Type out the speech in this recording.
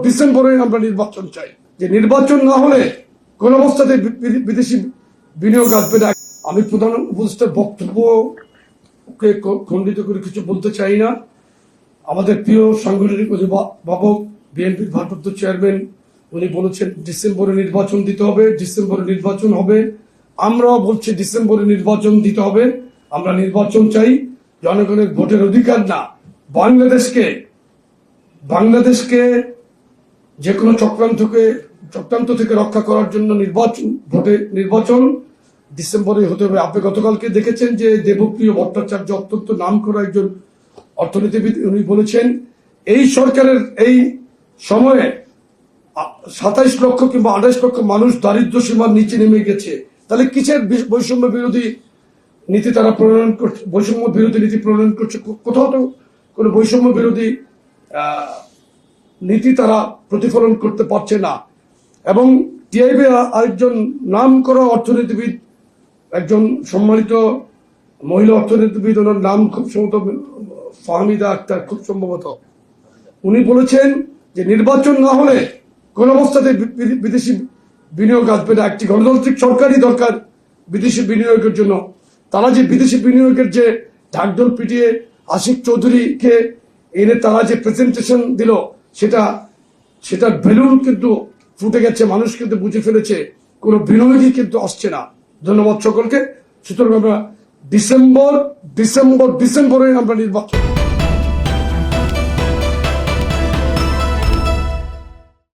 ডিসেম্বরে আমরা নির্বাচন চাই। যে নির্বাচন না হলে কোন অবস্থাতে বিদেশি বিনিয়োগ আসবে না। আমি প্রধান উপদেষ্টার বক্তব্যকে খণ্ডিত করে কিছু বলতে চাই না। আমাদের প্রিয় সাংগঠনিক অভিভাবক বিএনপির ভারপ্রাপ্ত চেয়ারম্যান উনি বলেছেন ডিসেম্বরে নির্বাচন দিতে হবে, ডিসেম্বরে নির্বাচন হবে। আমরাও বলছি ডিসেম্বরে নির্বাচন দিতে হবে। আমরা নির্বাচন চাই, জনগণের ভোটের অধিকার না। বাংলাদেশকে যে কোনো চক্রান্ত থেকে রক্ষা করার জন্য নির্বাচন ডিসেম্বরে হতে হবে। আপনি গতকালকে দেখেছেন যে দেবপ্রিয় ভট্টাচার্য অত্যন্ত নামকরা একজন অর্থনীতিবিদ, উনি বলেছেন এই সরকারের এই সময়ে 27 লক্ষ কিংবা 28 লক্ষ মানুষ দারিদ্র সীমার নিচে নেমে গেছে। তাহলে কিসের বৈষম্য বিরোধী নীতি তারা প্রণয়ন করছে? বৈষম্য বিরোধী নীতি প্রণয়ন করছে? কোথাও তো কোনো বৈষম্য বিরোধী নীতি তারা প্রতিফলন করতে পারছে না। এবং টিআইবি আরেকজন নাম করা অর্থনীতিবিদ, একজন সম্মানিত মহিলা অর্থনীতিবিদ, ওনার নাম খুব সম্ভবত ফাহমিদা আক্তার, খুব সম্ভবত, উনি বলেছেন যে নির্বাচন না হলে কোন অবস্থাতে বিদেশি বিনিয়োগ আসবে না। একটি গণতান্ত্রিক সরকারই দরকার বিদেশি বিনিয়োগের জন্য। তারা যে বিদেশি বিনিয়োগের যে ঢাকঢোল পিটিয়ে আশিক চৌধুরীকে এনে তারা যে প্রেজেন্টেশন দিল, সেটার বেলুন কিন্তু ফুটে গেছে। মানুষ কিন্তু বুঝে ফেলেছে কোনো বিনিয়োগই কিন্তু আসছে না। ধন্যবাদ সকলকে। সুতরাং আমরা ডিসেম্বরে আমরা নির্বাচন